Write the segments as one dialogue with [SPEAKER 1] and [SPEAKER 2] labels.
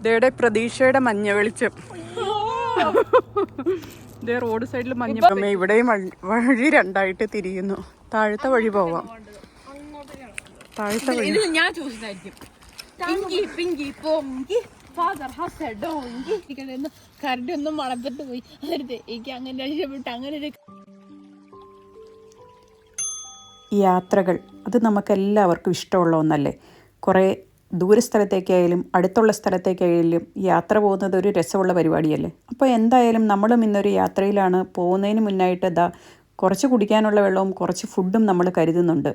[SPEAKER 1] ഇതേടെ പ്രതീക്ഷയുടെ മഞ്ഞ വെളിച്ചം. ഇതേ റോഡ് സൈഡിൽ മഞ്ഞ. ഇവിടെയും വഴി രണ്ടായിട്ട് തിരിയുന്നു. താഴത്തെ വഴി പോവാം. താഴത്തെ വഴി
[SPEAKER 2] ഞാൻ ചോദിച്ചായിരിക്കും. കരണ്ട് ഒന്നും മണത്തിട്ട് പോയി. എനിക്ക് അങ്ങനെ രക്ഷപ്പെട്ടു. അങ്ങനെ ഒരു
[SPEAKER 1] യാത്രകൾ അത് നമുക്കെല്ലാവർക്കും ഇഷ്ടമുള്ള ഒന്നല്ലേ. കുറേ ദൂരസ്ഥലത്തേക്കായാലും അടുത്തുള്ള സ്ഥലത്തേക്കായാലും യാത്ര പോകുന്നത് ഒരു രസമുള്ള പരിപാടിയല്ലേ. അപ്പോൾ എന്തായാലും നമ്മളും ഇന്നൊരു യാത്രയിലാണ്. പോകുന്നതിന് മുന്നായിട്ട് കുറച്ച് കുടിക്കാനുള്ള വെള്ളവും കുറച്ച് ഫുഡും നമ്മൾ കരുതുന്നുണ്ട്.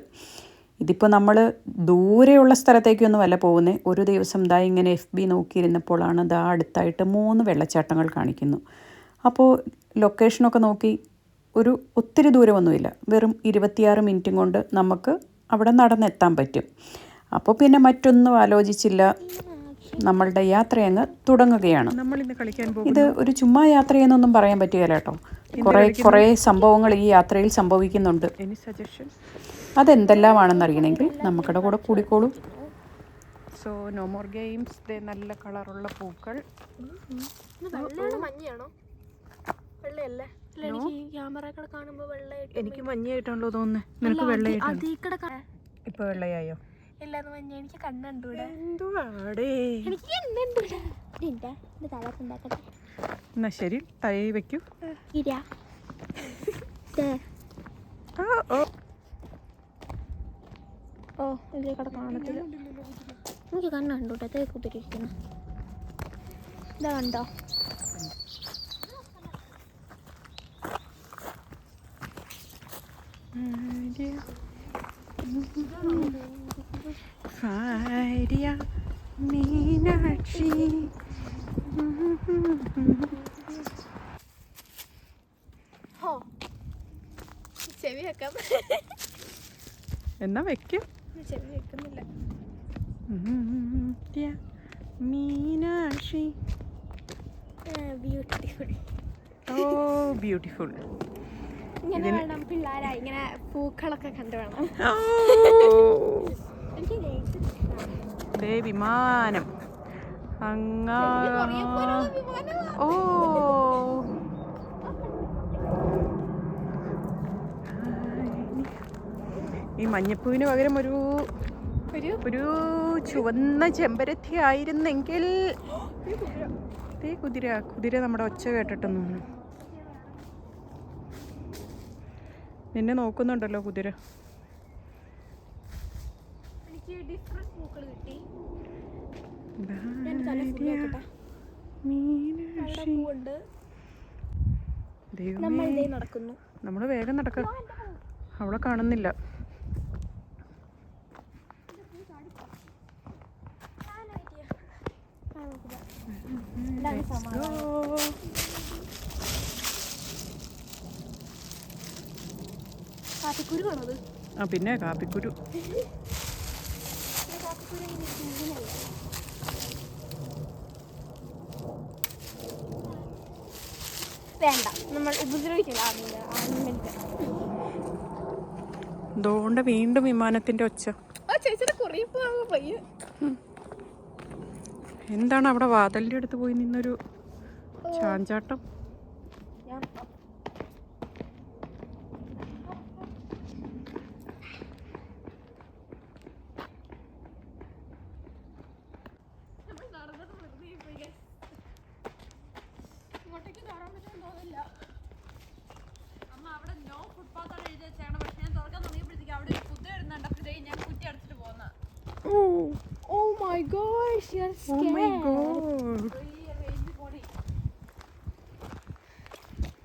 [SPEAKER 1] ഇതിപ്പോൾ നമ്മൾ ദൂരെയുള്ള സ്ഥലത്തേക്കൊന്നും അല്ല പോകുന്നത്. ഒരു ദിവസം ഇങ്ങനെ FB നോക്കിയിരുന്നപ്പോഴാണ് അടുത്തായിട്ട് 3 വെള്ളച്ചാട്ടങ്ങൾ കാണിക്കുന്നു. അപ്പോൾ ലൊക്കേഷനൊക്കെ നോക്കി ഒത്തിരി ദൂരമൊന്നുമില്ല. വെറും 26 മിനിറ്റും കൊണ്ട് നമുക്ക് അവിടെ നടന്നെത്താൻ പറ്റും. അപ്പോൾ പിന്നെ മറ്റൊന്നും ആലോചിച്ചില്ല, നമ്മളുടെ യാത്രയങ്ങ് തുടങ്ങുകയാണ്. ഇത് ഒരു ചുമ്മാ യാത്രയെന്നൊന്നും പറയാൻ പറ്റുകയില്ല കേട്ടോ. കുറേ സംഭവങ്ങൾ ഈ യാത്രയിൽ സംഭവിക്കുന്നുണ്ട്. അതെന്തെല്ലാമാണെന്നറിയണമെങ്കിൽ നമുക്കിടെ കൂടെ കൂടിക്കോളൂ. So no more games. നല്ല കളറുള്ള പൂക്കൾ. എനിക്ക് മഞ്ഞയായിട്ടാണല്ലോ തോന്നുന്നത്. നിനക്ക് വെള്ളയായിട്ടാണ്. ഇപ്പൊ വെള്ളയായോ?
[SPEAKER 2] എനിക്ക് കണ്ണൂടെ
[SPEAKER 1] എന്നാ ശരി, തൈ വെക്കൂ.
[SPEAKER 2] ഓ ഇതിലേക്കടെ കാണത്തില്ല. എനിക്ക് കണ്ണ് കണ്ടൂട്ടെ. തേക്കുത്തിരിക്കുന്നു. ഇതാ കണ്ടോ?
[SPEAKER 1] മീനാക്ഷി.
[SPEAKER 2] ചെവി വെക്കാം.
[SPEAKER 1] എന്നാ വെക്കും.
[SPEAKER 2] ചെവി വെക്കുന്നില്ല.
[SPEAKER 1] മീനാക്ഷി.
[SPEAKER 2] ബ്യൂട്ടിഫുൾ.
[SPEAKER 1] ഓ ബ്യൂട്ടിഫുൾ.
[SPEAKER 2] ഇങ്ങനെ വേണം പിള്ളേരാ. ഇങ്ങനെ പൂക്കളൊക്കെ കണ്ടു വേണം.
[SPEAKER 1] വിമാനം അങ്ങാ. ഓ ഈ മഞ്ഞപ്പൂവിന് പകരം ഒരു ചുവന്ന ചെമ്പരത്തി ആയിരുന്നെങ്കിൽ. കുതിര നമ്മുടെ ഒച്ച കേട്ടിട്ടൊന്നും. നിന്നെ നോക്കുന്നുണ്ടല്ലോ കുതിര. നമ്മള് വേഗം നടക്ക. അവളെ കാണുന്നില്ല. ആ പിന്നെ കാപ്പിക്കുരു.
[SPEAKER 2] വേണ്ട, നമ്മൾ ഉപദ്രവിക്കില്ല.
[SPEAKER 1] അതുകൊണ്ട് വീണ്ടും വിമാനത്തിന്റെ ഒച്ച. എന്താണ് അവിടെ വാതിലിന്റെ അടുത്ത് പോയി നിന്നൊരു ചാഞ്ചാട്ടം?
[SPEAKER 2] Oh my gosh, you're scared.
[SPEAKER 1] Oh my god.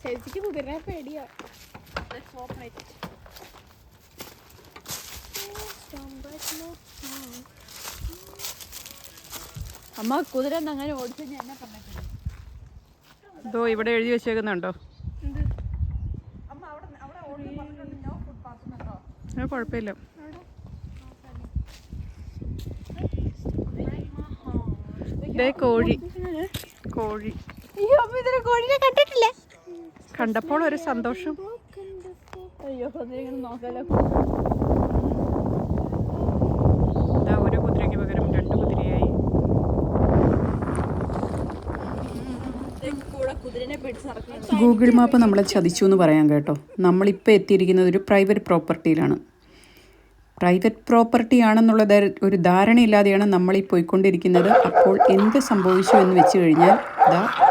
[SPEAKER 2] ചേച്ചിക്ക് കുതിരനെ പേടിയാ. Let's open it. അമ്മ കുതിര അങ്ങനെ ഓടിച്ചു ഞാൻ പറഞ്ഞിട്ടുണ്ട്.
[SPEAKER 1] ഇതോ ഇവിടെ എഴുതി വെച്ചേക്കുന്നുണ്ടോ? കുഴപ്പമില്ല. കോഴി.
[SPEAKER 2] കോഴിനെ കണ്ടിട്ടില്ല.
[SPEAKER 1] കണ്ടപ്പോൾ ഒരു സന്തോഷം.
[SPEAKER 2] അയ്യോ നോക്കാലോ.
[SPEAKER 1] ഒരു കുതിരയ്ക്ക് പകരം 2 കുതിരയായി.
[SPEAKER 2] വീടിനെ പിടിച്ച് നടക്കുന്നത്.
[SPEAKER 1] ഗൂഗിൾ മാപ്പ് നമ്മളെ ചതിച്ചു എന്ന് പറയാം കേട്ടോ. നമ്മളിപ്പോൾ എത്തിയിരിക്കുന്നത് ഒരു പ്രൈവറ്റ് പ്രോപ്പർട്ടിയിലാണ്. പ്രൈവറ്റ് പ്രോപ്പർട്ടി ആണെന്നുള്ള ഒരു ധാരണയില്ലാതെയാണ് നമ്മൾ ഈ പോയിക്കൊണ്ടിരിക്കുന്നത്. അപ്പോൾ എന്ത് സംഭവിച്ചു എന്ന് വെച്ച് കഴിഞ്ഞാൽ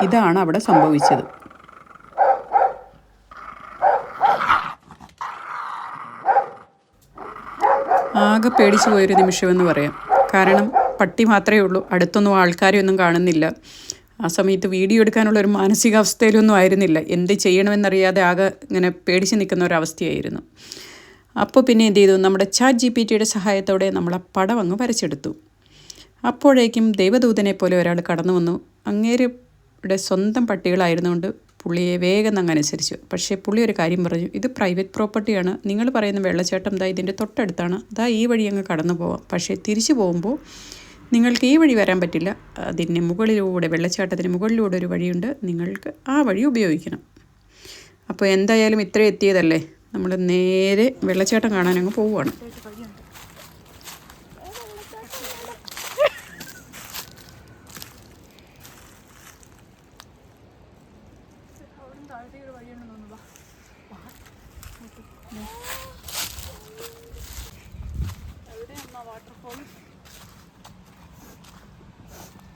[SPEAKER 1] ഇതാണ് അവിടെ സംഭവിച്ചത്. ആകെ പേടിച്ചു പോയൊരു നിമിഷമെന്ന് പറയാം. കാരണം പട്ടി മാത്രമേ ഉള്ളൂ, അടുത്തൊന്നും ആൾക്കാരെയൊന്നും കാണുന്നില്ല. ആ സമയത്ത് വീഡിയോ എടുക്കാനുള്ളൊരു മാനസികാവസ്ഥയിലൊന്നും ആയിരുന്നില്ല. എന്ത് ചെയ്യണമെന്നറിയാതെ ആകെ ഇങ്ങനെ പേടിച്ച് നിൽക്കുന്ന ഒരവസ്ഥയായിരുന്നു. അപ്പോൾ പിന്നെ എന്ത് ചെയ്തു, നമ്മുടെ ChatGPTയുടെ സഹായത്തോടെ നമ്മൾ ആ പടം അങ്ങ് വരച്ചെടുത്തു. അപ്പോഴേക്കും ദൈവദൂതനെ പോലെ ഒരാൾ കടന്നു വന്നു. അങ്ങേരുടെ സ്വന്തം പട്ടികളായിരുന്നുകൊണ്ട് പുള്ളിയെ വേഗം അങ്ങ് അനുസരിച്ചു. പക്ഷേ പുള്ളി ഒരു കാര്യം പറഞ്ഞു, ഇത് പ്രൈവറ്റ് പ്രോപ്പർട്ടിയാണ്, നിങ്ങൾ പറയുന്ന വെള്ളച്ചാട്ടം ഇതിൻ്റെ തൊട്ടടുത്താണ്, ഈ വഴി അങ്ങ് കടന്നു പോവാം. പക്ഷേ തിരിച്ചു പോകുമ്പോൾ നിങ്ങൾക്ക് ഈ വഴി വരാൻ പറ്റില്ല, അതിന് മുകളിലൂടെ, വെള്ളച്ചാട്ടത്തിന് മുകളിലൂടെ ഒരു വഴിയുണ്ട്, നിങ്ങൾക്ക് ആ വഴി ഉപയോഗിക്കണം. അപ്പോൾ എന്തായാലും ഇത്ര എത്തിയതല്ലേ, നമ്മൾ നേരെ വെള്ളച്ചാട്ടം കാണാൻ അങ്ങ് പോവുകയാണ്.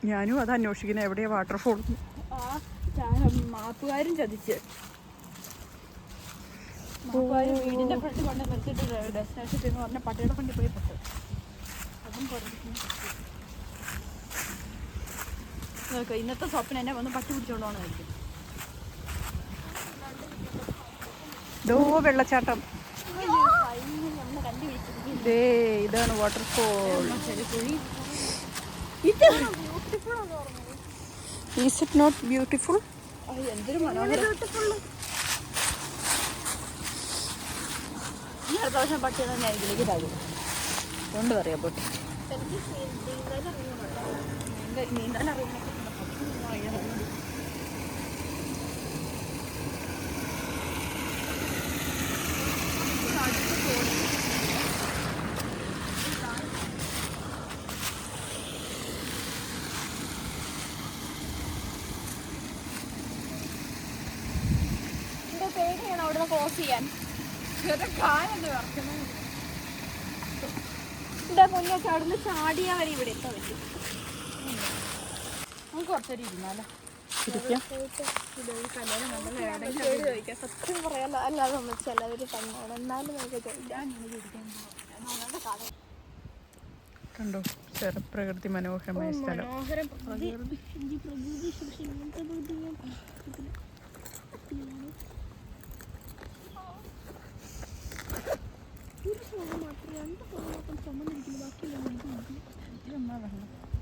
[SPEAKER 1] ഞാനും അത് അന്വേഷിക്കുന്നത്, എവിടെയാ വാട്ടർഫോൾ.
[SPEAKER 2] മാപ്പുകാരും ചതിച്ച് വീടിന്റെ ഫ്രണ്ട് കൊണ്ട് നിർത്തിയിട്ട് ഡെസ്റ്റിനേഷൻ എന്ന് പറഞ്ഞ പട്ടിയുടെ ഫ്രണ്ടിൽ പോയി പെട്ടു. അതും ഇന്നത്തെ സ്വപ്നം എന്നെ വന്ന് പട്ടി പിടിച്ചോണ്ടോന്നായിരിക്കും.
[SPEAKER 1] വെള്ളച്ചാട്ടം, ഇതാണ് waterfall. Is it not beautiful?
[SPEAKER 2] എന്തൊരു മനോഹരം. ഈ അടുത്ത പ്രാവശ്യം പട്ടിയെ ഞാൻ ഇതിലേക്ക് താകും കൊണ്ട് പറയാം. പൊട്ടി നീന്താൻ അറിയണം. പേടിയാണ് അവിടെ ക്രോസ് ചെയ്യാൻ. ഇവിടെ മുന്നൊക്കെ അവിടുന്ന് ചാടിയാ വരെ ഇവിടെ എത്താൻ പറ്റും. നമുക്ക് കുറച്ചേരം ഇരുന്നാലോ? സത്യം പറയാലോ, അല്ലാതെ നമ്മൾ ചിലവര് തന്നെയാണ്. എന്നാലും നമുക്ക്
[SPEAKER 1] കണ്ടോ പ്രകൃതി മനോഹരമായ സ്ഥലം.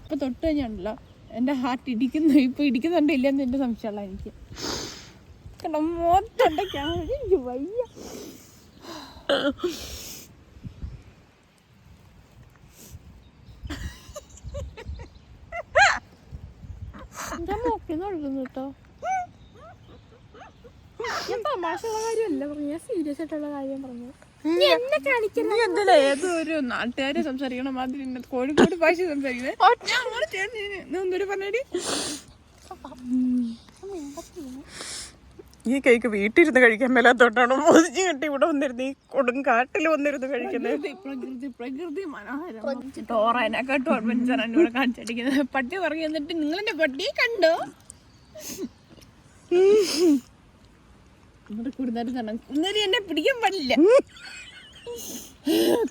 [SPEAKER 2] ഇപ്പൊ തൊട്ട് കഴിഞ്ഞുണ്ടല്ലോ എൻ്റെ ഹാർട്ട് ഇടിക്കുന്നു. ഇപ്പൊ ഇടിക്കുന്നുണ്ടോ ഇല്ലെന്ന് എൻ്റെ സംശയമുള്ള എനിക്ക്. കാരണം മോത്തുണ്ടൊക്കെയാണ് എനിക്ക് വയ്യ. ഞാൻ നോക്കിയെന്ന് കേട്ടോ. ഞാൻ തമാശയുള്ള കാര്യമല്ല പറഞ്ഞു, ഞാൻ സീരിയസ് ആയിട്ടുള്ള കാര്യം പറഞ്ഞു. ഏതോ ഒരു നാട്ടുകാരെ സംസാരിക്കണ മാതിരി കോഴിക്കോട് ഭാഷ സംസാരിക്കുന്നത്. പറഞ്ഞടി
[SPEAKER 1] ഈ കേക്ക് വീട്ടിലിരുന്ന് കഴിക്കാൻ മേലാത്തോട്ടാണോ മോദിച്ച് കെട്ടി ഇവിടെ വന്നിരുന്ന് ഈ കൊടുങ്കാട്ടിൽ വന്നിരുന്ന് കഴിക്കുന്നത്?
[SPEAKER 2] പ്രകൃതി മനോഹരം. തോറേനെക്കാട്ടും അഡ്വഞ്ചറാണ് ഇവിടെ കാണിച്ചടിക്കുന്നത്. പട്ടി പറഞ്ഞു എന്നിട്ട് നിങ്ങളെന്റെ പട്ടിയെ കണ്ടോ? കുറുനരി തന്നെ. കുറുനരി എന്നെ പിടിക്കാൻ പാടില്ല.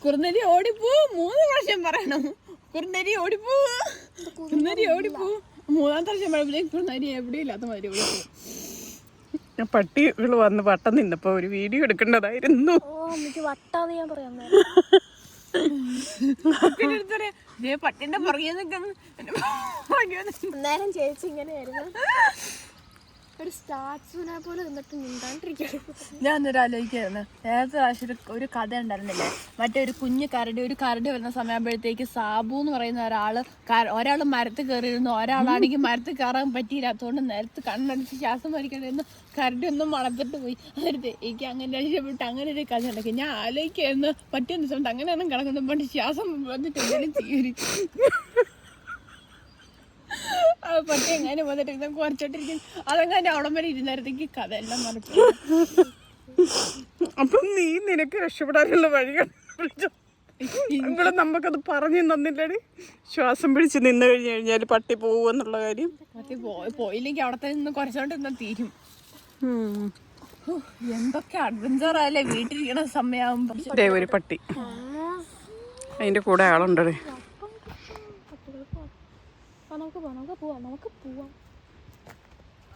[SPEAKER 2] കുറുനരി ഓടിപ്പോ 3 പ്രാവശ്യം പറയണം. കുറുനരി ഓടിപ്പോ, കുറുനരി ഓടിപ്പോ. 3ാമത്തെ പ്രാവശ്യം പറയുമ്പോഴേക്കും കുറുനരി എവിടെയും ഇല്ലാത്ത മാതിരി ഓടിപ്പോ.
[SPEAKER 1] പട്ടികൾ വന്ന് വട്ടം നിന്നപ്പോ ഒരു വീഡിയോ എടുക്കേണ്ടതായിരുന്നു.
[SPEAKER 2] പട്ടിന്റെ പുറകെ നേരം ചേച്ചി ഇങ്ങനെയായിരുന്നു. ഒരു സ്റ്റാച്ചുവിനെ പോലെ നിന്നിട്ട് മിണ്ടാണ്ടിരിക്കുകയാണ്. ഞാൻ ഒന്നൊരു ആലോചിക്കായിരുന്നു, നേരത്തെ പ്രാവശ്യം ഒരു കഥ ഉണ്ടായിരുന്നില്ലേ, മറ്റേ ഒരു കുഞ്ഞു കരടി, ഒരു കരടി വരുന്ന സമയമാകുമ്പോഴത്തേക്ക് സാബു എന്ന് പറയുന്ന ഒരാൾ മരത്തിൽ കയറിയിരുന്നു, ഒരാളാണെങ്കിൽ മരത്തിൽ കയറാൻ പറ്റിയില്ലാത്തതുകൊണ്ട് നേരത്തെ കണ്ണടിച്ച് ശ്വാസം വലിക്കണമെന്ന് കരടി ഒന്നും മണത്തിട്ട് പോയി. അതെടുത്ത് എനിക്ക് അങ്ങനെ രക്ഷപ്പെട്ട് അങ്ങനെ ഒരു കഥ ഉണ്ടാക്കി. ഞാൻ ആലോചിക്കായിരുന്നു പറ്റിയ ദിവസം അങ്ങനെയൊന്നും കിടക്കുന്നു പണ്ട് ശ്വാസം വന്നിട്ട് എന്തെങ്കിലും ചെയ്യും. പട്ടി എങ്ങനെ വന്നിട്ട് കുറച്ചോണ്ടിരിക്കും അതെങ്ങനെ അവിടം വരെ ഇരുന്നേരത്തേക്ക് കഥ എല്ലാം മറക്കും.
[SPEAKER 1] അപ്പം നീ നിനക്ക് രക്ഷപ്പെടാനുള്ള വഴി കണ്ടുപിടിച്ചോ. ഇവിടെ നമുക്കത് പറഞ്ഞു തന്നില്ലടി. ശ്വാസം പിടിച്ച് നിന്ന് കഴിഞ്ഞു കഴിഞ്ഞാൽ പട്ടി പോവുമെന്നുള്ള കാര്യം.
[SPEAKER 2] പട്ടി പോയില്ലെങ്കിൽ അവിടെ നിന്ന് കുറച്ചോണ്ടിരുന്ന തീരും. എന്തൊക്കെ അഡ്വഞ്ചർ ആയാലേ വീട്ടിലിരിക്കണ സമയമാകുമ്പോ.
[SPEAKER 1] ഒരു പട്ടി, അതിന്റെ കൂടെ ആളുണ്ടേ.
[SPEAKER 2] നമുക്ക് പോവാം.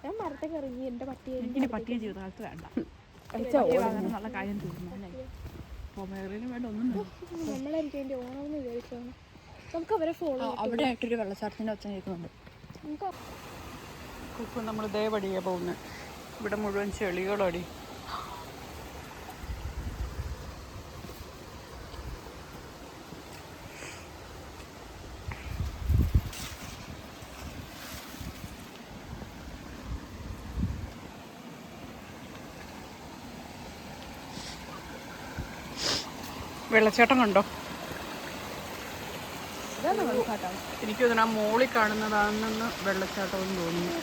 [SPEAKER 2] ഞാൻ മരത്തേക്ക് ഇറങ്ങി എന്റെ പട്ടിയെ. പട്ടിയെ ജീവിതകാലത്ത് വേണ്ട നല്ല കാര്യം തീർന്നല്ലേ. നമ്മളായിരിക്കും അതിന്റെ ഓണമെന്ന് വിചാരിച്ചാണ്. നമുക്ക് അവരെ ഫോളോ. അവിടെ ആയിട്ടൊരു വെള്ളച്ചാട്ടത്തിന്റെ ഒച്ച കേൾക്കുന്നുണ്ട്.
[SPEAKER 1] ഇപ്പം നമ്മൾ ഇതേ വഴിയാ പോകുന്നത്. ഇവിടെ മുഴുവൻ ചെളികളടി. വെള്ളച്ചാട്ടം കണ്ടോ? എനിക്ക് തോന്നുന്നു ആ മോളിൽ കാണുന്നതാണെന്ന് വെള്ളച്ചാട്ടം എന്ന് തോന്നുന്നു.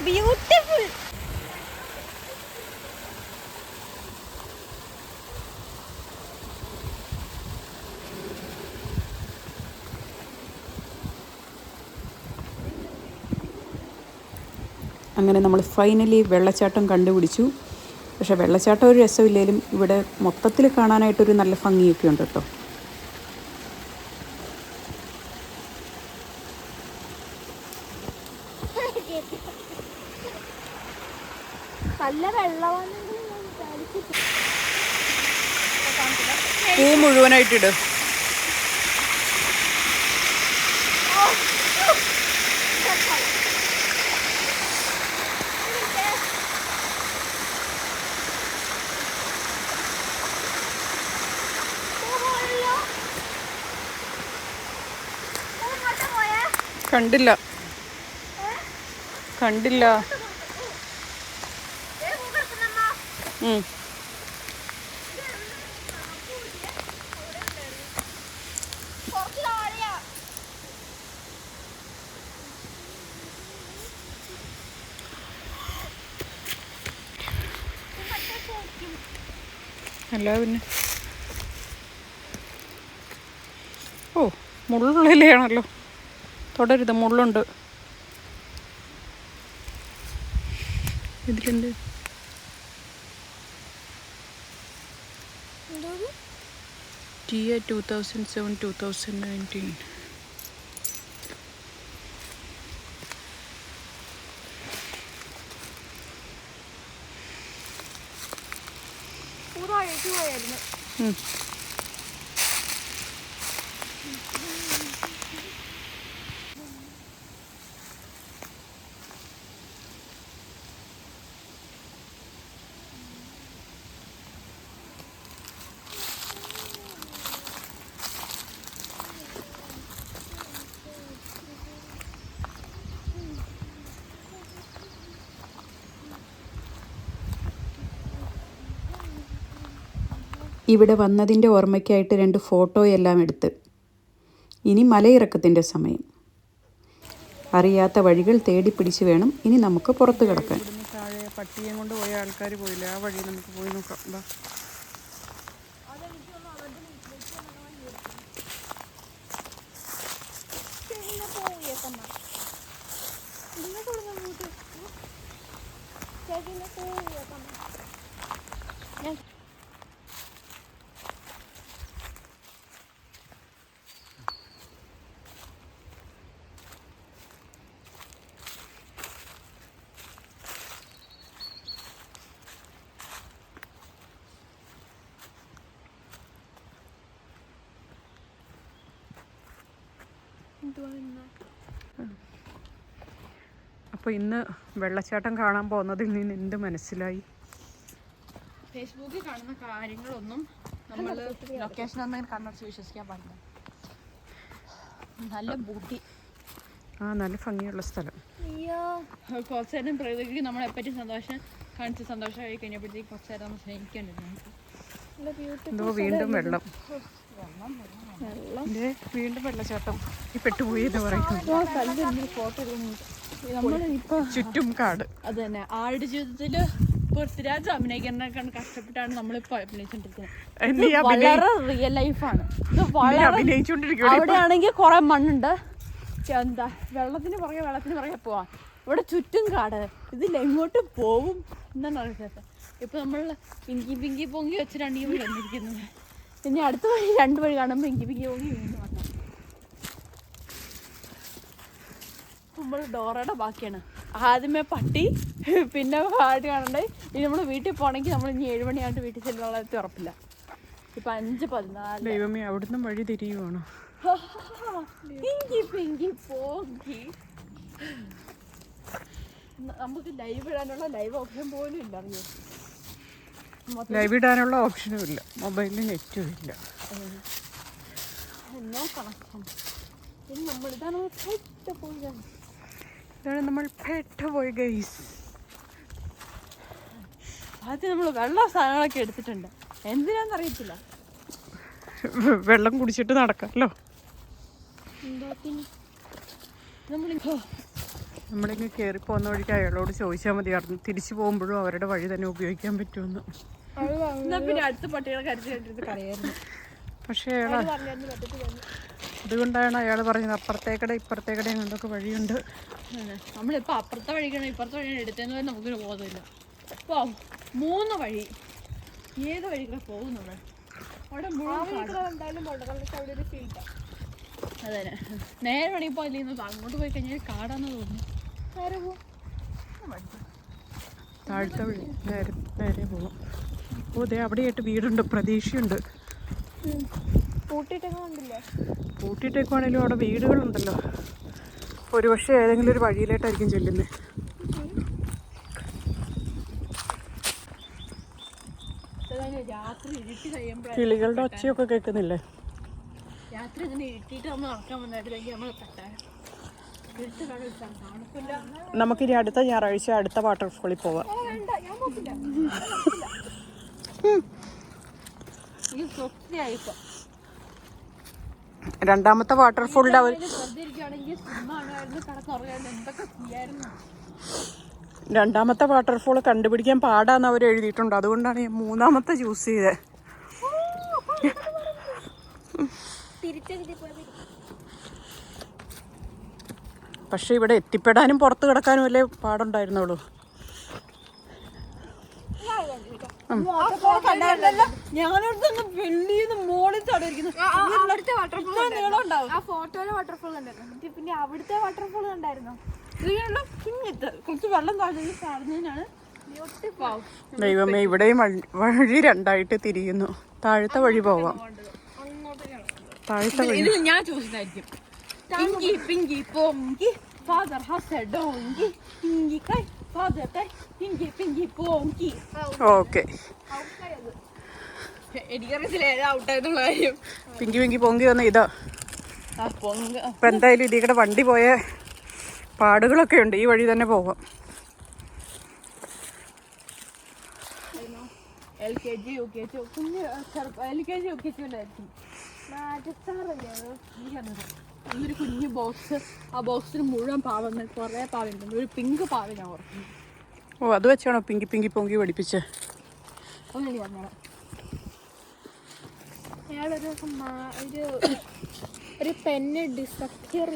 [SPEAKER 2] ബ്യൂട്ടിഫുൾ.
[SPEAKER 1] അങ്ങനെ നമ്മൾ ഫൈനലി വെള്ളച്ചാട്ടം കണ്ടുപിടിച്ചു. പക്ഷേ വെള്ളച്ചാട്ടം ഒരു രസമില്ലെങ്കിലും ഇവിടെ മൊത്തത്തിൽ കാണാനായിട്ടൊരു നല്ല ഭംഗിയൊക്കെ ഉണ്ട് കേട്ടോ.
[SPEAKER 2] നല്ല വെള്ളമാണ്.
[SPEAKER 1] പൂ മുഴുവനായിട്ടിട്. കണ്ടില്ല കണ്ടില്ല. അല്ല പിന്നെ ഓ മുള്ളുള്ളിലാണല്ലോ. തൊടരുത്, മുള്ളുണ്ട് ഇതിലുണ്ട്. TA 2007-2019.
[SPEAKER 2] पूरा एक പോയായിരുന്നു.
[SPEAKER 1] ഇവിടെ വന്നതിൻ്റെ ഓർമ്മയ്ക്കായിട്ട് 2 ഫോട്ടോയെല്ലാം എടുത്ത്. ഇനി മലയിറക്കത്തിൻ്റെ സമയം. അറിയാത്ത വഴികൾ തേടി പിടിച്ച് വേണം ഇനി നമുക്ക് പുറത്ത് കിടക്കാൻ. താഴെ പട്ടിയെ കൊണ്ട് പോയ ആൾക്കാർ പോയില്ല, ആ വഴി നമുക്ക് പോയി നോക്കാം. അപ്പോൾ ഇന്ന് വെള്ളച്ചാട്ടം കാണാൻ പോകുന്നതിൽ നിന്ന് എന്ത് മനസ്സിലായി?
[SPEAKER 2] ഫേസ്ബുക്കിൽ കാണുന്ന കാര്യങ്ങളൊന്നും നമ്മൾ ലൊക്കേഷൻ ഒന്നും കണ്ണടച്ച് വിശ്വസിക്കാൻ പാടില്ല. നല്ല ബൂട്ടി,
[SPEAKER 1] നല്ല ഭംഗിയുള്ള സ്ഥലം.
[SPEAKER 2] കുറച്ചു നേരം പ്രകൃതിക്ക് നമ്മളെപ്പറ്റി സന്തോഷം കാണിച്ച് സന്തോഷമായി കഴിഞ്ഞപ്പോഴത്തേക്ക് കുറച്ചു നേരം നമ്മൾ സ്നേഹിക്കേണ്ടത്.
[SPEAKER 1] എന്തോ വീണ്ടും വെള്ളം, വീണ്ടും വെള്ളച്ചാട്ടം പെട്ടുപോയി എന്ന് പറയുന്നത്. ചുറ്റും കാട്.
[SPEAKER 2] അത് തന്നെ, ആട് ജീവിതത്തില് പൃഥ്വിരാജ് അഭിനയിക്കുന്നതിനൊക്കെ കഷ്ടപ്പെട്ടാണ് നമ്മളിപ്പോ അഭിനയിച്ചോണ്ടിരിക്കുന്നത്. വളരെ റിയൽ ലൈഫാണ് ഇത്. വളരെ അവിടെ ആണെങ്കിൽ കുറെ മണ്ണുണ്ട്, എന്താ വെള്ളത്തിന് പുറകെ പോവാ. ഇവിടെ ചുറ്റും കാട്, ഇതിൽ എങ്ങോട്ട് പോവും എന്നാണ് അറിയാത്ത. ഇപ്പൊ നമ്മൾ പിങ്കി പൊങ്കി വെച്ചിട്ടാണ് ഈ വഴി വന്നിരിക്കുന്നത്. ഇനി അടുത്ത വഴി 2 വഴി കാണുമ്പോൾ പിങ്കി പൊങ്കി വീണ്ടും വന്നു. നമ്മൾ ഡോറയുടെ ബാക്കിയാണ്. ആദ്യമേ പട്ടി, പിന്നെ പാട്ട് കാണണ്ടേ. ഇനി നമ്മൾ വീട്ടിൽ പോകണമെങ്കിൽ നമ്മൾ ഇനി 7 മണിയായിട്ട് വീട്ടിൽ ചെല്ലുള്ള ഉറപ്പില്ല. ഇപ്പൊ 5:14.
[SPEAKER 1] ദൈവമേ, അവിടുന്ന് വഴി തിരിയുവാണോ?
[SPEAKER 2] പിങ്കി പോങ്കി. നമുക്ക് ലൈവ് ഇടാനുള്ള ലൈവ് ഓപ്ഷൻ പോലും ഇല്ല, അറിയോ?
[SPEAKER 1] ലൈവ് ഇടാനുള്ള ഓപ്ഷനും ഇല്ല, മൊബൈലിൽ നെറ്റും ഇല്ല.
[SPEAKER 2] No connection. ഇതാണ്
[SPEAKER 1] നമ്മൾ പെട്ടുപോയി ഗൈസ്.
[SPEAKER 2] ആദ്യം നമ്മൾ വെള്ളം സാധനങ്ങളൊക്കെ എടുത്തിട്ടുണ്ട്. എന്തിനാന്ന് അറിയത്തില്ല.
[SPEAKER 1] വെള്ളം കുടിച്ചിട്ട് നടക്കാമല്ലോ. നമ്മളിങ്ങനെ കയറി പോകുന്ന വഴിക്ക് അയാളോട് ചോദിച്ചാൽ മതിയായിരുന്നു തിരിച്ചു പോകുമ്പോഴും അവരുടെ വഴി തന്നെ ഉപയോഗിക്കാൻ പറ്റുമെന്ന്.
[SPEAKER 2] പിന്നെ അടുത്ത പട്ടികളെ കരുതി കളയായിരുന്നു.
[SPEAKER 1] പക്ഷേ അതുകൊണ്ടാണ് അയാൾ പറഞ്ഞത് അപ്പുറത്തേക്കടെ ഇപ്പുറത്തേക്കടെ അങ്ങോട്ടൊക്കെ വഴിയുണ്ട്.
[SPEAKER 2] നമ്മളിപ്പോൾ അപ്പുറത്തെ വഴിക്കാണ് ഇപ്പുറത്തെ വഴിയാണ് എടുത്തതെന്ന് പറഞ്ഞാൽ നമുക്കൊരു ബോധമില്ല. അപ്പോൾ 3 വഴി, ഏത് വഴികളെ പോകുന്നത് അവിടെ അതെ. നേരെ വേണമെങ്കിൽ ഇപ്പോൾ അല്ലെങ്കിൽ അങ്ങോട്ട് പോയി കഴിഞ്ഞാൽ കാടാന്ന് തോന്നുന്നു. നേരെ പോകും,
[SPEAKER 1] താഴത്തെ വഴി നേരെ പോകും. ഓ ദേ അവിടെയായിട്ട് വീടുണ്ട്, പ്രതീക്ഷയുണ്ട്. പൂട്ടിയിട്ടേക്കുവാണേലും അവിടെ വീടുകളുണ്ടല്ലോ. ഒരുപക്ഷെ ഏതെങ്കിലും ഒരു വഴിയിലായിട്ടായിരിക്കും ചെല്ലുന്നത്. കിളികളുടെ ഒച്ചയൊക്കെ കേൾക്കുന്നില്ലേ?
[SPEAKER 2] രാത്രി ഇങ്ങനെ ഇരുട്ടിയിട്ട് നമ്മൾ നടക്കാൻ വന്നിട്ടില്ലെങ്കിൽ നമ്മൾ
[SPEAKER 1] നമുക്കിനി അടുത്ത ഞായറാഴ്ച അടുത്ത വാട്ടർഫോളിൽ പോവാം. രണ്ടാമത്തെ വാട്ടർഫോളിന്റെ രണ്ടാമത്തെ വാട്ടർഫോൾ കണ്ടുപിടിക്കാൻ പാടാന്ന് അവർ എഴുതിയിട്ടുണ്ട്. അതുകൊണ്ടാണ് ഞാൻ 3ാമത്തെ ചൂസ് ചെയ്തത്. പക്ഷെ ഇവിടെ എത്തിപ്പെടാനും പുറത്ത് കിടക്കാനും അല്ലേ പാടുണ്ടായിരുന്നുള്ളൂ.
[SPEAKER 2] ഞാനടുത്തൊന്ന് വെള്ളിന്ന് മോളിൽ തടയിരിക്കുന്നു.
[SPEAKER 3] ഫോട്ടോയിലെ വാട്ടർഫോൾ കണ്ടായിരുന്നു. പിന്നെ അവിടുത്തെ വാട്ടർഫോൾ കണ്ടായിരുന്നു.
[SPEAKER 2] കുഞ്ഞിട്ട് കുറച്ച് വെള്ളം താഴ്ന്നതിനാണ്
[SPEAKER 1] ദൈവമേ, ഇവിടെയും വഴി രണ്ടായിട്ട് തിരിയുന്നു. താഴത്തെ വഴി പോവാം. താഴത്തെ വഴി
[SPEAKER 2] ഞാൻ ചോദിച്ചതായിരിക്കും. Pinky pinky ponky father has a donkey pinky കൈ ഫാദർ കൈ പിങ്കി പിങ്കി പോങ്കി.
[SPEAKER 1] ഓക്കെ.
[SPEAKER 2] എനിക്കറിയത്തില്ല ഏതാ ഔട്ടായിട്ടുള്ള കാര്യം.
[SPEAKER 1] പിങ്കി പിങ്കി പൊങ്കി വന്ന ഇതാ. ഇപ്പൊ എന്തായാലും ഇതികൂടെ വണ്ടി പോയ പാടുകളൊക്കെ ഉണ്ട്. ഈ വഴി തന്നെ പോവാം.
[SPEAKER 2] LKG UKG കുഞ്ഞ് LKG UKG ഉണ്ടായിരിക്കും. ഒരു കുഞ്ഞു ബോക്സ്, ആ ബോക്സിന് മുഴുവൻ പാവങ്ങൾ, കുറേ പാവങ്ങളുണ്ട്. ഒരു പിങ്ക് പാവ ഞാൻ ഓർക്കുന്നു.
[SPEAKER 1] ഓ, അത് വെച്ചാണോ പിങ്കി പിങ്കി പൊങ്കി പഠിപ്പിച്ച്?
[SPEAKER 2] അങ്ങനെ പറഞ്ഞോളാം.
[SPEAKER 3] അയാളൊരു ഒരു പെന്ന് ഡിസ്ട്രക്ചർ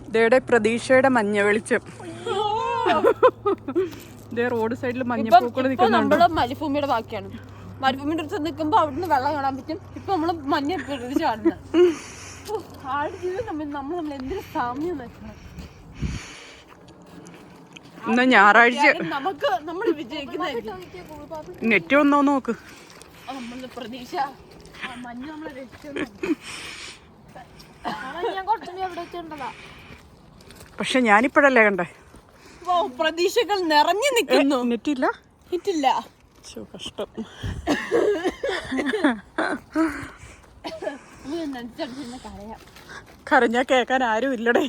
[SPEAKER 1] ഇതേടെ പ്രതീക്ഷയുടെ മഞ്ഞ വെളിച്ചം. ഇതേ റോഡ് സൈഡിൽ മഞ്ഞപ്പൂക്കൾ നിൽക്കുന്നുണ്ട്.
[SPEAKER 2] നമ്മള് മരുഭൂമിയുടെ ബാക്കിയാണ്. മരുഭൂമിയുടെ അടുത്ത് നിൽക്കുമ്പോ അവിടുന്ന് വെള്ളം കാണാൻ പറ്റും. ഇപ്പൊ നമ്മള് മഞ്ഞ പ്രതീക്ഷ കാണുന്നത്. ആട് ജീവിതം നമ്മൾ എന്തൊരു സാമ്യം വെക്കണം.
[SPEAKER 1] ഇന്ന് ഞായറാഴ്ച
[SPEAKER 2] നമുക്ക് നമ്മൾ വിജയിക്കുന്നതായിരിക്കും.
[SPEAKER 1] നെറ്റ് വന്നോ നോക്ക്.
[SPEAKER 2] നമ്മളുടെ പ്രതീക്ഷ മഞ്ഞ് നമ്മളെ രക്ഷിക്കുന്നു.
[SPEAKER 3] ഞാൻ കുറച്ചുകൂടി എവിടെ വെച്ചിട്ടുണ്ടതാ.
[SPEAKER 1] പക്ഷെ ഞാനിപ്പോഴല്ലേ കണ്ടേ.
[SPEAKER 2] പ്രതീക്ഷകൾ നിറഞ്ഞു നിൽക്കുന്നു.
[SPEAKER 1] നെറ്റില്ല,
[SPEAKER 2] ഹിറ്റില്ല.
[SPEAKER 1] കഷ്ടം. കരഞ്ഞാ കേക്കാൻ ആരും ഇല്ലടേ.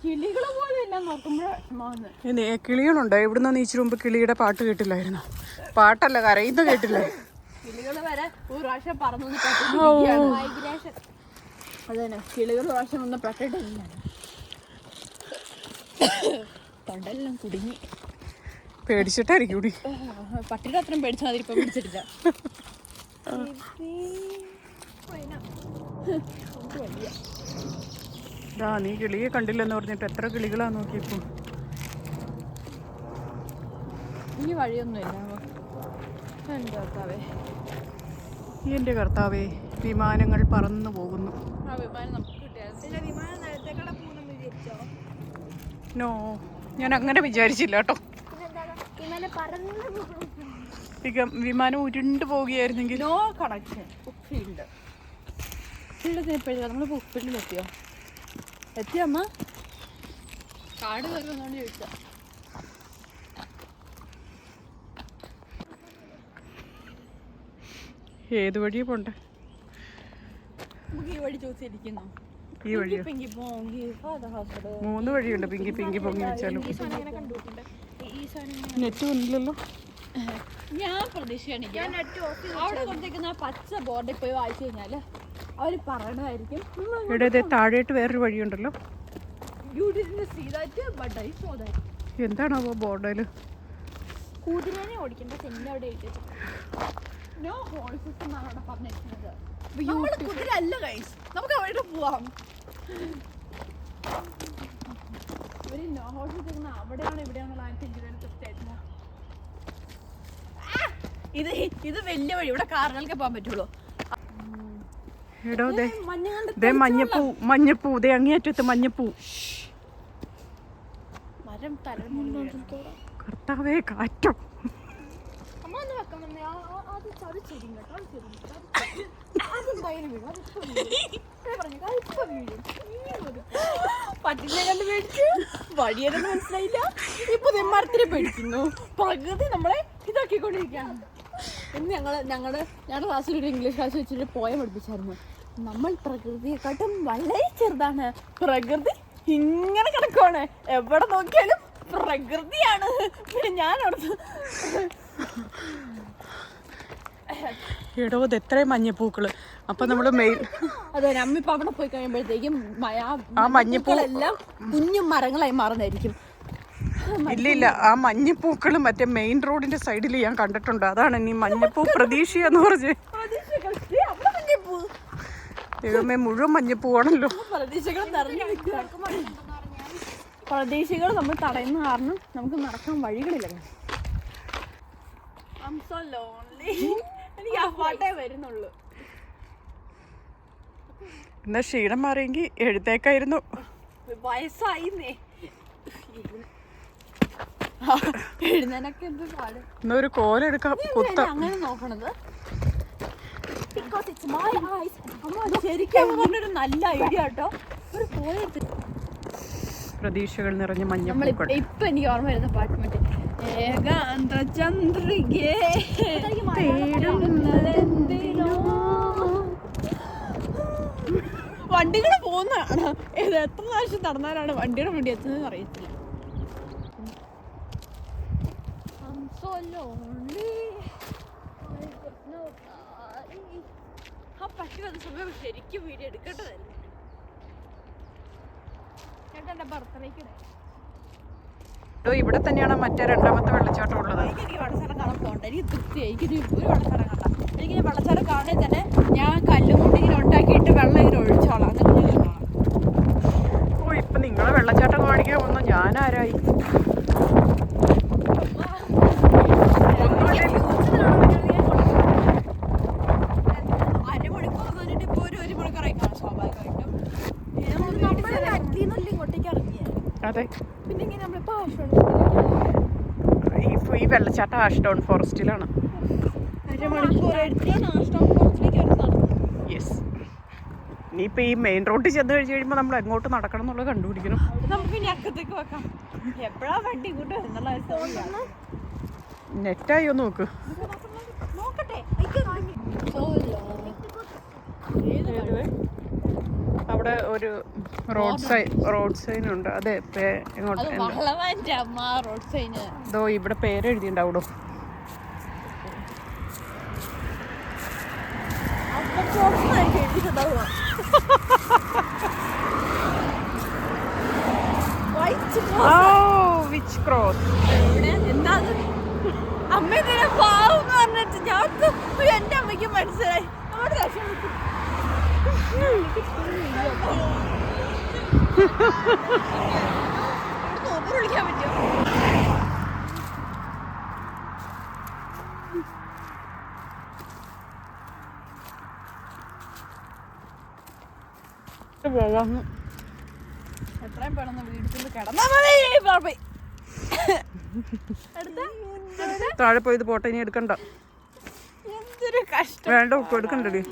[SPEAKER 2] കിളികളെ പോലെ എല്ലാം നോക്കുമ്പോഴേ
[SPEAKER 1] കിളികളുണ്ടോ? എവിടുന്നോ നീച്ചിന് മുമ്പ് കിളിയുടെ പാട്ട് കേട്ടില്ലായിരുന്നു? പാട്ടല്ല, കരയുന്ന കേട്ടില്ലേ?
[SPEAKER 2] കിളികള് വരെ ഒരു പ്രാവശ്യം പറഞ്ഞു അതന്നെ. കിളികൾ പ്രാവശ്യം വന്ന് പെട്ടിട്ടില്ല. തൊണ്ടെല്ലാം കുടുങ്ങി.
[SPEAKER 1] പേടിച്ചിട്ടായിരിക്കും കൂടി.
[SPEAKER 2] പട്ടിയുടെ അത്രയും പേടിച്ചാൽ മതി. ഇപ്പൊ പിടിച്ചിട്ടില്ല.
[SPEAKER 1] നീ കിളിയെ കണ്ടില്ലെന്ന് പറഞ്ഞിട്ട് എത്ര കിളികളാ നോക്കിയപ്പോ.
[SPEAKER 2] ഈ വഴിയൊന്നുമില്ല. എന്താ കർത്താവേ,
[SPEAKER 1] എന്റെ കർത്താവേ, വിമാനങ്ങൾ പറന്നു പോകുന്നു.
[SPEAKER 2] ആ വിമാനം നമുക്ക് കിട്ടിയായിരുന്നു.
[SPEAKER 1] നോ, ഞാൻ അങ്ങനെ വിചാരിച്ചില്ല കേട്ടോ. വിമാനം ഉരുണ്ടു പോവുകയായിരുന്നെങ്കിൽ.
[SPEAKER 2] No connection. ഉപ്പിലുണ്ട്. ഉപ്പിലെത്തിയപ്പോഴാണ് നമ്മൾ ഉപ്പിലെത്തിയോ? എത്തിയമ്മ കാട് കയറി വന്നോണ്ട് ചോദിച്ചാ.
[SPEAKER 1] ഏത് വഴിയാ പോണ്ടേ?
[SPEAKER 2] നമുക്ക് ഈ വഴി ചോദിച്ചിരിക്കുന്നു.
[SPEAKER 1] ഈ വഴിയോ? മൂന്ന് വഴിയുണ്ട്. പിങ്കി പിങ്കി പൊങ്ങി വെച്ചാലും. നെറ്റ് ഒന്നുമില്ലല്ലോ.
[SPEAKER 2] ഞാൻ പ്രതീക്ഷയാണ് അവിടെ കൊടുത്തേക്കുന്ന പച്ച ബോർഡിൽ പോയി വായിച്ചു കഴിഞ്ഞാല് അവര് പറയണതായിരിക്കും.
[SPEAKER 1] ഇവിടെ താഴെയായിട്ട് വേറൊരു വഴിയുണ്ടല്ലോ. എന്താണോ ബോർഡില്?
[SPEAKER 3] കുതിരനെ ഓടിക്കണ്ട ചെന്നെ അവിടെ എഴുതി
[SPEAKER 2] നോ ഹോഴ്സസ് എന്നാണ് അവിടെ പറഞ്ഞിരിക്കുന്നത്. കുതിരല്ല ഗൈസ്, നമുക്ക് അവിടെ പോവാം. ഒരു നോ ഹോഴ്സസ് അവിടെയാണ് ഇവിടെയാണുള്ള ഇത് വലിയ വഴി. ഇവിടെ കാറുകൾക്ക് പോകാൻ പറ്റുള്ളൂ.
[SPEAKER 1] മഞ്ഞപ്പൂ, മഞ്ഞപ്പൂ, ദേ അങ്ങേയറ്റത്ത് മഞ്ഞപ്പൂ.
[SPEAKER 2] മരം തല
[SPEAKER 1] കർത്താവേ, കാറ്റോ.
[SPEAKER 2] പട്ടിനെ കണ്ട് പേടിച്ചു. വഴിയെന്ന് മനസ്സിലായില്ല. ഇപ്പൊ മരത്തിനെ പേടിക്കുന്നു. പ്രകൃതി നമ്മളെ ഇതാക്കിക്കൊണ്ടിരിക്കുകയാണ്. ഇന്ന് ഞങ്ങളുടെ ക്ലാസ്സിൽ ഒരു ഇംഗ്ലീഷ് ക്ലാസ് വെച്ചിട്ട് പോയം പഠിപ്പിച്ചായിരുന്നു. നമ്മൾ പ്രകൃതിയെക്കാട്ടും വളരെ ചെറുതാണ്. പ്രകൃതി ഇങ്ങനെ കിടക്കുവാണ്. എവിടെ നോക്കിയാലും പ്രകൃതിയാണ്. പിന്നെ ഞാൻ
[SPEAKER 1] എടോ, ഇത് എത്രയും മഞ്ഞപ്പൂക്കള്. അപ്പൊ നമ്മള് മെയിൻ
[SPEAKER 2] അതെ അമ്മിപ്പ അവിടെ പോയി കഴിയുമ്പോഴത്തേക്കും
[SPEAKER 1] ആ മഞ്ഞപ്പൂക്കളെല്ലാം
[SPEAKER 2] കുഞ്ഞു മരങ്ങളായി മാറുന്നതായിരിക്കും.
[SPEAKER 1] ഇല്ല, ആ മഞ്ഞപ്പൂക്കള് മറ്റേ മെയിൻ റോഡിന്റെ സൈഡിൽ ഞാൻ കണ്ടിട്ടുണ്ട്. അതാണ് നീ മഞ്ഞപ്പൂ പ്രതീക്ഷ എന്ന് പറഞ്ഞ്. ദൈവമേ, മുഴുവൻ മഞ്ഞപ്പൂവാണല്ലോ.
[SPEAKER 2] പ്രതീക്ഷകൾ നമ്മൾ തടയുന്ന കാരണം നമുക്ക് നടക്കാൻ വഴികളില്ല. എനിക്ക് ആ പാട്ടേ വരുന്നുള്ളൂ.
[SPEAKER 1] എന്നാ ക്ഷീണം മാറിയെങ്കിൽ എഴുത്തേക്കായിരുന്നു.
[SPEAKER 2] വയസ്സായിന്നേ എഴുന്നേനൊക്കെ എന്ത് പാട്.
[SPEAKER 1] എന്നൊരു കോലെടുക്കാം കുത്താം.
[SPEAKER 2] അങ്ങനെ നോക്കണത് ശരിക്കും പറഞ്ഞൊരു നല്ല ഐഡിയ കേട്ടോ. ഒരു കോലെടുത്ത്
[SPEAKER 1] പ്രതീക്ഷകൾ നിറഞ്ഞ മഞ്ഞ
[SPEAKER 2] നമ്മൾ ഇപ്പൊ എനിക്ക് ഓർമ്മ വരുന്ന പാട്ട് മറ്റേ ഏകാന്ത ചന്ദ്രികേ തേടുന്നതെന്തിനോ. വണ്ടികൾ പോകുന്നതാണ്. ഇത് എത്ര പ്രാവശ്യം നടന്നാലാണ് വണ്ടിയുടെ വണ്ടി എത്തുന്നതെന്ന് അറിയത്തില്ല. ആ പട്ടി വന്ന സമയം ശരിക്കും വീഡിയോ എടുക്കേണ്ടതല്ലേ. ചേട്ടൻ്റെ ബർത്ത്ഡേക്ക്
[SPEAKER 1] ഇവിടെ തന്നെയാണ് മറ്റേ രണ്ടാമത്തെ വെള്ളച്ചാട്ടം ഉള്ളത്.
[SPEAKER 2] എനിക്ക് വെള്ളച്ചാട്ടം കാണാൻ പോകണ്ട. എനിക്ക് തൃപ്തിയായി. എനിക്ക് ഒരു വെള്ളച്ചാട്ടം കണ്ട. എനിക്കിനി വെള്ളച്ചാട്ടം കാണാൻ തന്നെ ഞാൻ കല്ലുമുട്ടി ഇങ്ങനെ ഉണ്ടാക്കിയിട്ട് വെള്ളം ഇങ്ങനെ ഒഴിച്ചോളാം. എന്നിട്ട് ഞാൻ കാണാം.
[SPEAKER 1] ഓ ഇപ്പൊ നിങ്ങളെ വെള്ളച്ചാട്ടം കാണിക്കാൻ വന്നു ഞാനാരായി?
[SPEAKER 2] അരമണിക്കൂർ വന്നിട്ട് ഇപ്പൊ ഒരു മണിക്കൂറായി കാണാം സ്വാഭാവികമായിട്ടും. ഇങ്ങോട്ടേക്ക് ഇറങ്ങിയ
[SPEAKER 1] അതെ.
[SPEAKER 2] പിന്നെ ഇങ്ങനെ നമ്മളിപ്പോ
[SPEAKER 1] ഈ വെള്ളച്ചാട്ടം ആഷ്ടൗൺ ഫോറസ്റ്റിലാണ്.
[SPEAKER 2] അരമണിക്കൂർ ഫോറസ്റ്റിലേക്ക് വരുന്നതാണ്.
[SPEAKER 1] യെസ്. ഇനിയിപ്പോൾ ഈ മെയിൻ റോഡിൽ ചെന്ന് കഴിയുമ്പോൾ നമ്മൾ എങ്ങോട്ട് നടക്കണം എന്നുള്ളത് കണ്ടുപിടിക്കണം.
[SPEAKER 2] നമുക്ക് ഇനി അക്കത്തേക്ക് വെക്കാം. എപ്പോഴാ വണ്ടി ഇങ്ങോട്ട് എന്നുള്ള
[SPEAKER 1] നെറ്റായി ഒന്ന് നോക്ക്.
[SPEAKER 2] നോക്കട്ടെ.
[SPEAKER 1] അവിടെ ഒരു റോഡ് സൈൻ ഉണ്ട്. അതെ ഇതോ ഇവിടെ പേര് എഴുതിണ്ടാവൂടോ. വിച്ച് ക്രോസ്
[SPEAKER 2] എന്താണ് അമ്മ ഇതിനെ പാവം പറഞ്ഞിട്ട് ഞാൻ എന്റെ അമ്മയ്ക്ക് മനസ്സിലായി. നമ്മുടെ വിളിക്കാൻ പറ്റുമോ? എത്രയും പെട്ടെന്ന് വീട്ടിൽ കിടന്നാ മതി.
[SPEAKER 1] താഴെ പോയത് പോട്ടെ, ഇനി എടുക്കണ്ട.
[SPEAKER 2] എന്തൊരു കഷ്ടം.
[SPEAKER 1] വേണ്ട എടുക്കണ്ടേ.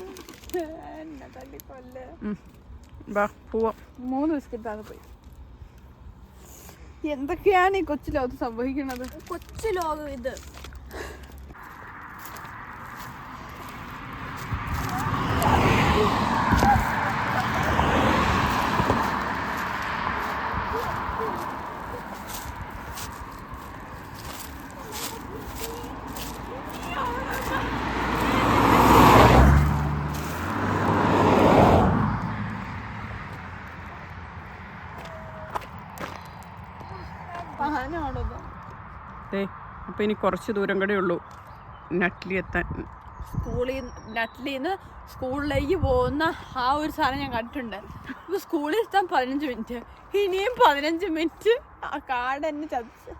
[SPEAKER 1] വാ പോവാം.
[SPEAKER 2] 3 ബിസ്ക്കറ്റ് ആണ് പോയി. എന്തൊക്കെയാണ് ഈ കൊച്ചു ലോകത്ത് സംഭവിക്കുന്നത്? കൊച്ചു ലോകം ഇത്.
[SPEAKER 1] അപ്പൊ ഇനി കുറച്ച് ദൂരം കൂടെ ഉള്ളൂ നട്ട്ലി എത്താൻ.
[SPEAKER 2] നട്ട്ലിന്ന് സ്കൂളിലേക്ക് പോകുന്ന ആ ഒരു സാധനം ഞാൻ കണ്ടിട്ടുണ്ട്. ഇപ്പൊ സ്കൂളിൽ എത്താൻ 15 മിനിറ്റ്, ഇനിയും 15 മിനിറ്റ്. ആ കാട് എന്നെ ചതിച്ച്.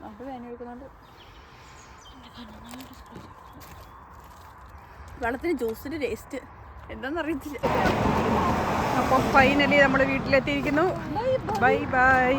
[SPEAKER 2] നമുക്ക് വേന എടുക്കുന്നുണ്ട്. വെള്ളത്തിന് ജ്യൂസിന്റെ ടേസ്റ്റ് എന്താണെന്നറിയത്തില്ല.
[SPEAKER 1] അപ്പോൾ ഫൈനലി നമ്മൾ വീട്ടിലെത്തിയിരിക്കുന്നു. Bye bye.